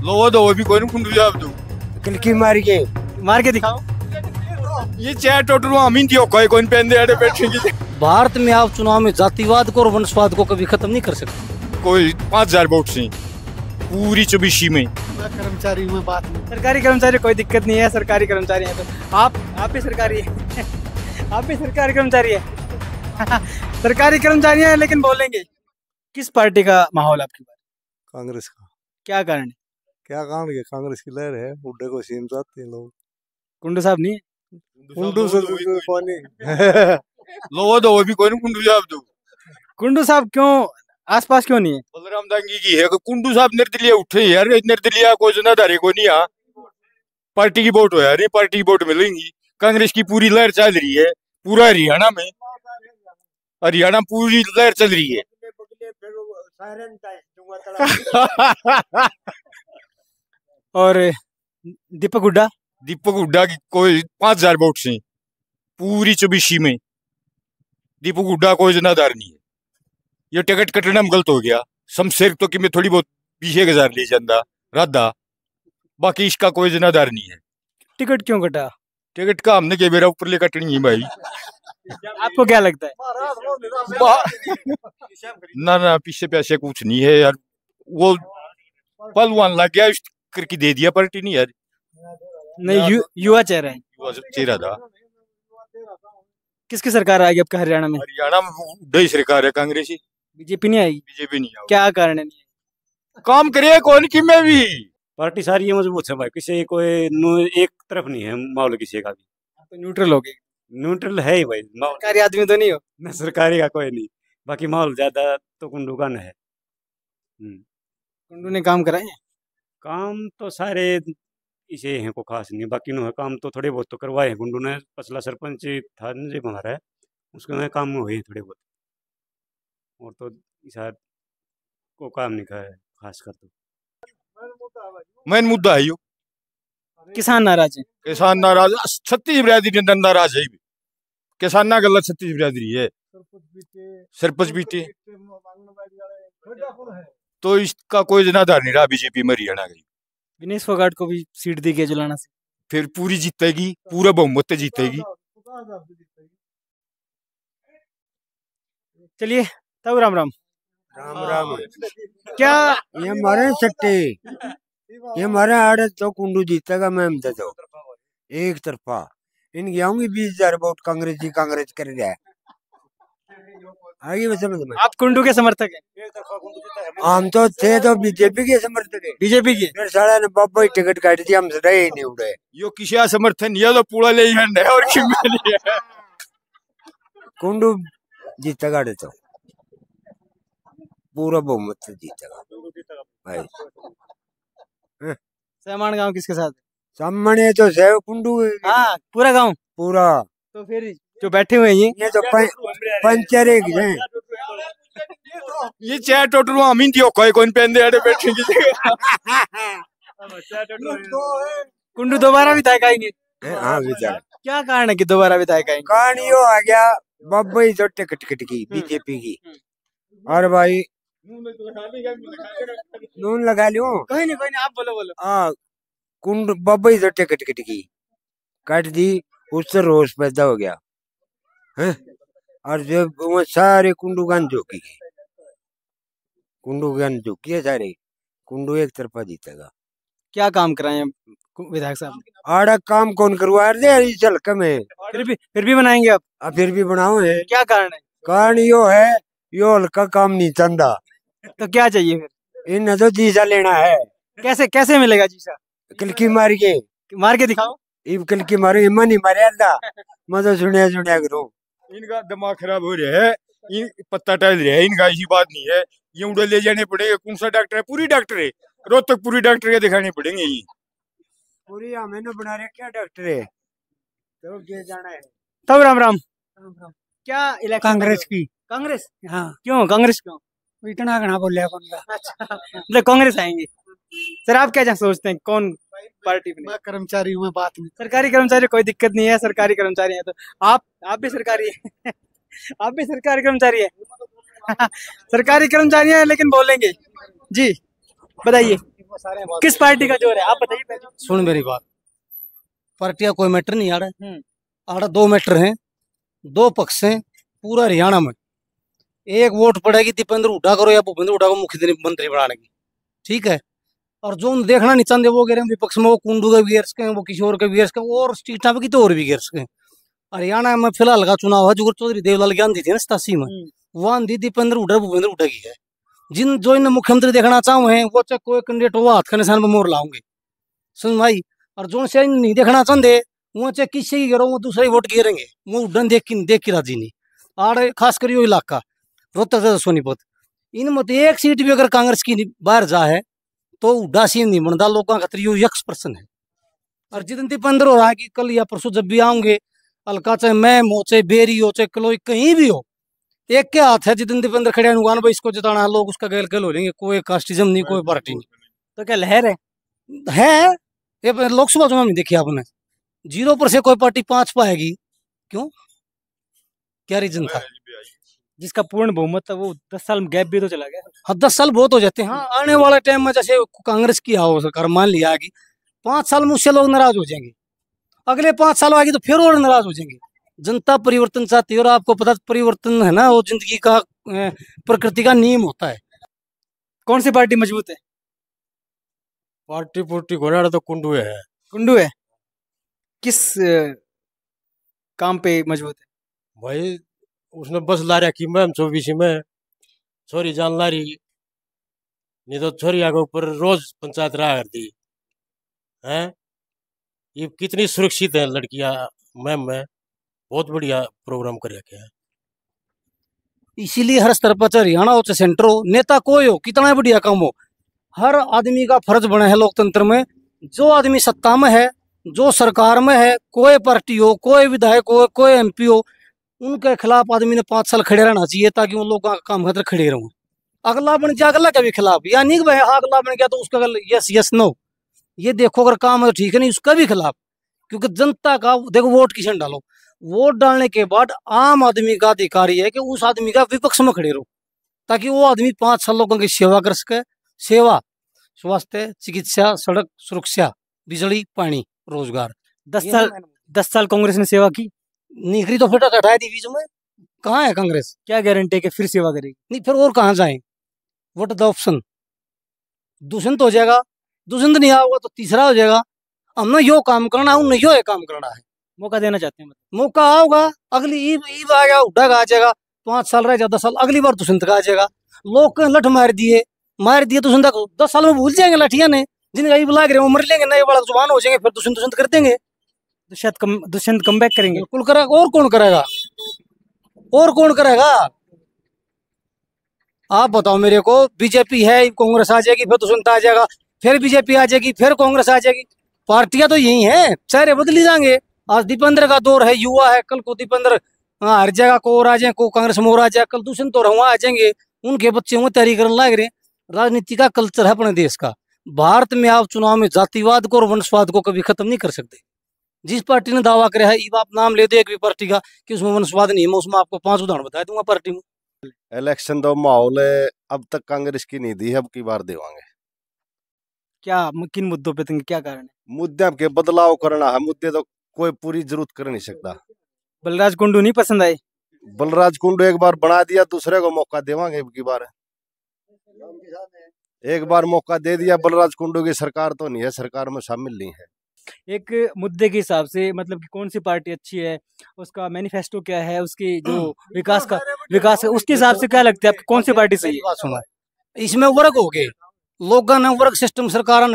लो दो भी कोई कुंडू जवाब दो किलकी मार के दिखाओ। ये चार टोटल हम ही दियो कोई कोई पहन दे आड़े बैठे की भारत में आप चुनाव में जातिवाद को और वंशवाद को कभी खत्म नहीं कर सकते। कोई 5000 वोट से पूरी 24 में। कर्मचारी में बात नहीं, सरकारी कर्मचारी कोई दिक्कत नहीं है, सरकारी कर्मचारी है तो आप भी सरकारी है आप भी सरकारी कर्मचारी है सरकारी कर्मचारी है लेकिन बोलेंगे किस पार्टी का माहौल आपकी बात? कांग्रेस का। क्या कारण है? क्या कारण है? कांग्रेस की लहर है, बुड्ढे को सीएम चाहते हैं लोग। कुंडू साहब नहीं कुंडू से पानी लो दो भी कोई कुंडू जवाब दो। कुंडू साहब क्यों आसपास क्यों नहीं है? बलराम दांगी की है कुंडू साहब निर्दलीय उठे यार, निर्दलीय कोई जनाधारी को नहीं आ पार्टी की वोट हो यार, ये पार्टी की वोट मिलेंगी। कांग्रेस की पूरी लहर चल रही है, पूरा हरियाणा में, हरियाणा पूरी लहर चल रही है और दीपक हुड्डा की कोई 5000 वोट से पूरी 24 में। दीपक हुड्डा कोई जनाधार नहीं है, ये टिकट कटना में गलत हो गया। शमशेर तो कि मैं थोड़ी बहुत 20,000 ले जाता राधा, बाकी इसका कोई जनाधार नहीं है। टिकट क्यों कटा? टिकट का हमने के मेरा ऊपर ले कटनी है भाई आपको क्या लगता है? ना पीछे पैसे कुछ नहीं है यार, वो पहलवान लग गया करके दे दिया पार्टी नहीं यार। नहीं युवा चेहरा है, युवा चेहरा था। किसकी सरकार आएगी आपका हरियाणा में? हरियाणा में उड्डा सरकार है, कांग्रेसी। बीजेपी नहीं आएगी? बीजेपी नहीं आएगी। क्या कारण है? काम करे कौन की में भी पार्टी सारी है मजबूत है भाई, किसी कोई एक तरफ नहीं है माहौल किसी का भी। तो न्यूट्रल हो गए? न्यूट्रल है ही भाई, सरकारी आदमी तो नहीं हो? न सरकारी का कोई नहीं, बाकी माहौल ज्यादा तो कुंडू का है। कुंडू ने काम कराए हैं? काम तो सारे इसे हैं को खास नहीं, बाकी नो है काम तो थोड़े बहुत तो करवाए हैं कुंडू ने। पसला सरपंच था जो हमारा है, उसके में काम हुए थोड़े बहुत, और तो इस को काम नहीं कर खास कर। तो मेन मुद्दा है यो, किसान नाराज है। किसान नाराज, छत्तीस बिरादरी नाराज है। किसान ना गलत छत्तीस बिरादरी है, सरपंच बीते तो इसका कोई जनाधार नहीं रहा बीजेपी में हरियाणा गई। विनेश फोगाट को भी सीट दी गई जुलाना से, फिर पूरी जीतेगी, पूरा बहुमत जीतेगी। चलिए तब राम राम। राम क्या ये हमारे सट्टे, ये हमारे आड़े तो कुंडू जीतेगा मैम तो एक तरफा। इनकी आऊंगी 20,000 वोट कांग्रेस कर रहा है। आगे में समझ में। आप कुंडू के समर्थक हैं? हम तो थे तो बीजेपी के समर्थक है। बीजेपी की? फिर साला ने बाबा टिकट काट दिया, हमसे रहे नहीं उड़े। यो किसी समर्थन ये तो पूरा ले है और है। कुंडू जीतेगा तो पूरा बहुमत से जीतेगा भाई। सहमान गांव किसके साथ? सामने तो सेव कुंडू। हाँ पूरा गांव पूरा। तो फिर जो बैठे हुए हैं ये तो पंचर एक है। ये चार टोटल हम ही दियो कोई कोई पहन दे आड़े बैठे की कुंडू दोबारा विधायक आएंगे? हाँ विचार। क्या कारण है कि दोबारा विधायक आएंगे? कारण यो आ गया बाबा ही तो टिकट की बीजेपी की। और भाई नून लगा लियो। कोई नहीं आप बोलो। हाँ कुंड बाबा ही तो टिकट की काट दी, उससे रोष पैदा हो गया है। और जो वो सारे कुंडू गान झोंकी गए, कुंडू गान झोंकी है सारे। कुंडू एक तरफा जीतेगा। क्या काम कराए हैं विधायक साहब? आड़ा काम कौन करवा रहे चल कम है, फिर भी बनाएंगे आप? फिर भी बनाओ है। क्या कारण है? कारण यो है, यो हल्का काम नहीं चंदा। तो क्या चाहिए फिर? इन तो जीसा लेना है। कैसे मिलेगा जीसा? किलकी मार के दिखाओ। किलकी मारो, हिम्मत नहीं मारे मैं तो सुनिया करो। इनका दिमाग खराब हो रहा है, इन पत्ता टहल रहा है, इनका ऐसी बात नहीं है। ये उड़े ले जाने पड़ेगा। कौन सा डॉक्टर है? पूरी डॉक्टर है, रोहतक पूरी डॉक्टर के दिखाने पड़ेंगे। ये पूरी हमें न बना रहे क्या डॉक्टर है तो ये जाना है। तब राम राम। क्या इलेक्शन? कांग्रेस? हाँ क्यों कांग्रेस क्यों? इतना घना बोलिया कौन का? अच्छा मतलब कांग्रेस आएंगे। सर आप क्या सोचते हैं कौन पार्टी बने? मैं कर्मचारी हूँ, बात नहीं। सरकारी कर्मचारी कोई दिक्कत नहीं है, सरकारी कर्मचारी है तो आप भी सरकारी है आप भी सरकारी कर्मचारी है सरकारी कर्मचारी है लेकिन बोलेंगे जी, बताइए। किस पार्टी का जोर है आप बताइए पहले। सुन मेरी बात, पार्टियां कोई मैटर नहीं आ रहा है। हम्म। आ रहा 2 मैटर हैं, 2 पक्ष हैं पूरा हरियाणा में। एक वोट पड़ेगी दीपेंद्र हुड्डा करो या भूपेंद्र हुड्डा को मुख्यमंत्री बनाने की, ठीक है। और जो देखना नहीं चाहते वो कह रहे हैं विपक्ष में, वो कुंडू के भी घेर सके, वो किशोर के भी घेर सके, और स्ट्रीटा पे की तो और भी घेर सके। हरियाणा में फिलहाल का चुनाव है जो चौधरी देवलाल की आंधी थी ना 87 में, वो आंधी दीपेंद्र हुड्डा भूपेंद्र हुड्डा की है। जो इन मुख्यमंत्री देखना चाहूँ हैं वो चाहे कोई कैंडिडेट वो हाथ के निशान पर मोर लाऊंगे, सुन भाई। और जो से नहीं देखना चाहते वो चाहे किसी की गिरो वो दूसरे वोट गिरेंगे, वो उड्डन देख की राजी नहीं। और खास कर यो इलाका रोहतक सोनीपत, इन मत एक सीट भी अगर कांग्रेस की बाहर जा है तो हुड्डा सीन नहीं बनता, लोगों का खतरी यक्स पर्सन है। और जितने दीपेंद्र हो रहा है कि कल या परसों जब भी आऊंगे, अलका चाहे मैम हो चाहे बेरी हो चाहे कलोई कहीं भी हो, एक के हाथ है। जितने दीपेंद्र खड़े अनुगान भाई इसको जिताना है, लोग उसका गैल गैल हो जाएंगे। कोई कास्टिज्म नहीं, कोई पार्टी नहीं। तो क्या लहर है ये लोकसभा चुनाव नहीं देखी आपने, 0 पर से कोई पार्टी 5 पाएगी, क्यों, क्या रीजन था? जिसका पूर्ण बहुमत था वो 10 साल गैप भी तो चला गया। हाँ 10 साल बहुत हो जाते हैं। हाँ आने वाले टाइम में जैसे कांग्रेस की आओ सरकार मान लिया कि 5 साल मुझसे लोग नाराज हो जाएंगे, अगले 5 साल आएगी तो फिर और नाराज हो जाएंगे। जनता परिवर्तन चाहती है और आपको पता परिवर्तन है ना वो जिंदगी का प्रकृति का नियम होता है। कौन सी पार्टी मजबूत है? पार्टी पुर्टी घोड़ा तो कुंडू है। कुंडू है। किस काम पे मजबूत है? भाई उसने बस ला रखी मैम 24 में, छोरी जान ला रही, नहीं तो छोरी आगे ऊपर रोज पंचायत रहा करती है। ये कितनी सुरक्षित है लड़कियां मैम में, बहुत बढ़िया प्रोग्राम कर रखे हैं। इसीलिए हर स्तर पर चाहे हरियाणा हो चाहे सेंटर हो, नेता कोई हो कितना बढ़िया काम हो, हर आदमी का फर्ज बना है लोकतंत्र में। जो आदमी सत्ता में है, जो सरकार में है, कोई पार्टी हो, कोई विधायक हो, कोई MP हो, उनके खिलाफ आदमी ने 5 साल खड़े रहना चाहिए ताकि उन लोगों का काम खतर खड़े रहूं। अगला बन गया अगला के भी खिलाफ, या नहीं भाई अगला बन गया तो उसका यस यस नो, ये देखो अगर काम है तो ठीक है, नहीं उसका भी खिलाफ। क्योंकि जनता का देखो वोट किसे डालो, वोट डालने के बाद आम आदमी का अधिकारी है कि उस आदमी का विपक्ष में खड़े रहो ताकि वो आदमी 5 साल लोगों की सेवा कर सके। सेवा, स्वास्थ्य, चिकित्सा, सड़क सुरक्षा, बिजली, पानी, रोजगार। 10 साल कांग्रेस ने सेवा की नहीं करी तो फिर हटाई दी बीच में। कहाँ है कांग्रेस? क्या गारंटी है कि फिर सेवा करेगी? नहीं फिर और कहाँ जाए? What the option? दूषण तो हो जाएगा, दूषण नहीं होगा तो तीसरा हो जाएगा। हमने यो काम करना है, उन्हें यो काम करना है। मौका देना चाहते हैं मतलब। मौका आओगा, अगली ईब आ गया, हुड्डा का आ जाएगा, 5 साल रह जाए 10 साल, अगली बार दुष्यंत का आ जाएगा। लोग लठ मार दिए दुष्यंत को 10 साल में भूल जाएंगे लठिया ने, जिनका ईब लाग रहे वो मर लेंगे, नए बड़ा जुबान हो जाएंगे, फिर दुष्यंत कर देंगे। दुष्यंत कम बैक करेंगे। बिल्कुल करेगा। और कौन करेगा? और कौन करेगा? आप बताओ मेरे को। बीजेपी है, कांग्रेस आ जाएगी, फिर दुष्यंत आ जाएगा, फिर बीजेपी आ जाएगी, फिर कांग्रेस आ जाएगी। पार्टियां तो यही है, चेहरे बदली जाएंगे। आज दीपेंद्र का दौर है, युवा है, कल को दीपेंद्र हर जगह को और आ जाए, को कांग्रेस में और आ जाए, कल दुष्यंत और वहां आ जाएंगे, उनके बच्चे वहां तैयारी करने लग रहे। राजनीति का कल्चर है अपने देश का। भारत में आप चुनाव में जातिवाद को और वंशवाद को कभी खत्म नहीं कर सकते। जिस पार्टी ने दावा किया है, आप नाम ले दो एक भी पार्टी का कि उसमें वंशवाद नहीं है, मैं उसमें आपको 5 उदाहरण बता दूंगा पार्टी में। इलेक्शन तो माहौल है, अब तक कांग्रेस की नहीं दी, अब की बार देवांगे। क्या किन मुद्दों पे क्या कारण है? मुद्दे के बदलाव करना है, मुद्दे तो कोई पूरी जरूरत कर नहीं सकता। बलराज कुंडू नहीं पसंद आए? बलराज कुंडू एक बार बना दिया, दूसरे को मौका देवांगे। अब की बार एक बार मौका दे दिया, बलराज कुंडू की सरकार तो नहीं है, सरकार में शामिल नहीं है। एक मुद्दे के हिसाब से मतलब कि कौन सी पार्टी अच्छी है, उसका मैनिफेस्टो क्या है, उसकी जो विकास है, उसके हिसाब से क्या लगता है आपको कौन सी पार्टी सही है? इसमें वर्ग हो गए, लोगों ने वर्ग सिस्टम, सरकार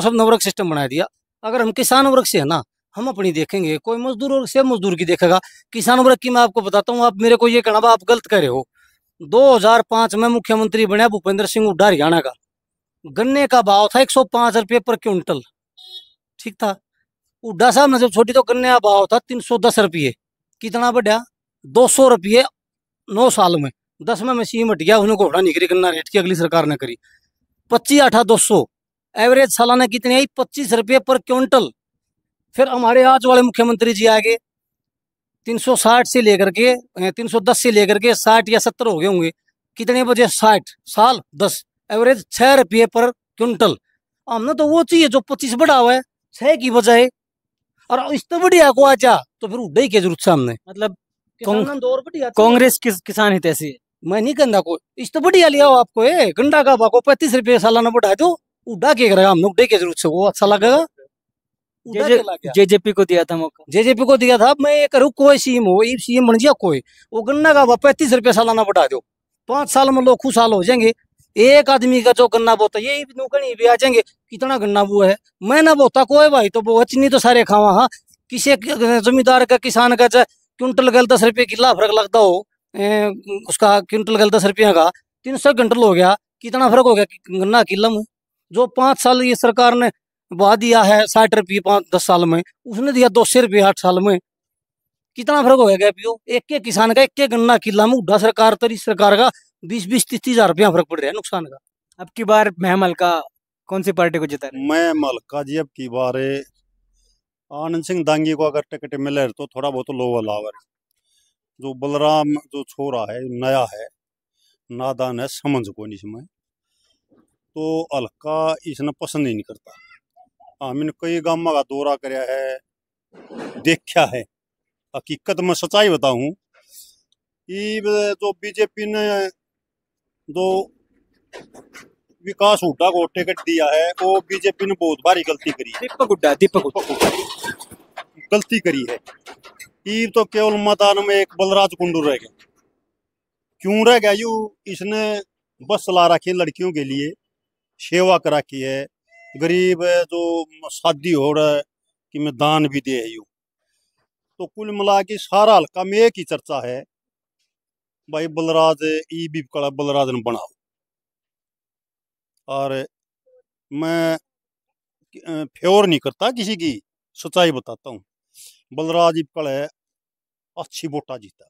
सब ने वर्ग सिस्टम बना दिया। अगर हम किसान वर्ग से है ना, हम अपनी देखेंगे, कोई मजदूर वर्ग से मजदूर की देखेगा। किसान वर्ग की मैं आपको बताता हूँ, आप मेरे को ये कहना आप गलत कह रहे हो। 2005 में मुख्यमंत्री बना भूपेंद्र सिंह हुड्डा हरियाणा का, गन्ने का भाव था 105 रुपये पर क्विंटल, ठीक था। हुड्डा साहब ने जब छोटी तो गन्ने का भाव था 310 रुपये। कितना बढ़ा? 200 रुपये 9 साल में। 10 में मशीन हट गया, उन्हें घोड़ा नहीं करी गन्ना रेट की, अगली सरकार ने करी 25/8/200। एवरेज सालाना कितनी आई? 25 रुपये पर क्विंटल। फिर हमारे आज वाले मुख्यमंत्री जी आगे 360 से लेकर के 310 से लेकर के 60 या 70 हो गए होंगे। कितने बजे? 60 साल 10, एवरेज 6 रुपये पर क्विंटल। हमने तो वो चाहिए जो 25 बढ़ा हुआ है 6 की बजाय, और इस तो बढ़िया को आचा तो फिर उड़े की जरूरत है हमने। मतलब किसानों ने और बढ़िया कांग्रेस किसान हित ऐसी है। मैं नहीं कहना को इस तो बढ़िया लिया हो आपको, गंडा का भाव 35 रुपये सालाना बढ़ा दो, उड़ा के करेगा हमने, उड़े की जरूरत से वो अच्छा लगेगा। जेजेपी को दिया था मौका, जेजेपी को दिया था। मैं ये करूँ कोई सीएम हो, सीएम बन गया कोई, वो गन्ना का भाव 35 रुपये सालाना बढ़ा दो, 5 साल में लोग खुशहाल हो जाएंगे। एक आदमी का जो गन्ना बोता ये कहीं भी आ जाएंगे, कितना गन्ना वो है, मैं ना बोता कोई भाई तो वो चीनी तो सारे खावा। हाँ किसी जमींदार का किसान का क्विंटल गल 10 रुपये किला फर्क लगता हो, उसका क्विंटल गल 10 रुपये का 300 क्विंटल हो गया, कितना फर्क हो गया गन्ना किला में। जो 5 साल ये सरकार ने बढ़ा दिया है 60 रुपये 5-10 साल में, उसने दिया 200 रुपये 8 साल में, कितना फर्क हो गया गैपियो। एक किसान का एक गन्ना किला में उड़ा सरकार तो इस सरकार का 20-30 हजार रुपया फर्क पड़ रहा है नुकसान का। अब की बार महम हल्का कौन सी पार्टी को जिता रहे? मैं मलका जी अब की बार आनंद सिंह दांगी को अगर टिकट मिले तो थोड़ा बहुत लोअर लावर, जो बलराम जो छोरा है नया है, नादान है, समझ को नहीं इसमें, तो हल्का इसने पसंद ही नहीं करता। हमने कई गाँव का दौरा कराया है, देखा है, हकीकत में सच्चाई बताऊं, जो बीजेपी ने जो विकास हुड्डा को टिकट दिया है, वो बीजेपी ने बहुत भारी गलती करी। दीपक हुड्डा गलती करी है। ये तो केवल मैदान में एक बलराज कुंडू रह गया। क्यों रह गया? यू इसने बस चला रखी है लड़कियों के लिए, सेवा करा की है, गरीब जो शादी हो रहा है कि मैं दान भी दे यू। तो कुल मिला के सारा हल्का में एक ही चर्चा है भाई बलराज ई भी बलराज ने बनाओ। और मैं फेवर नहीं करता किसी की, सच्चाई बताता हूँ, बलराज इबकल है अच्छी वोटा जीता।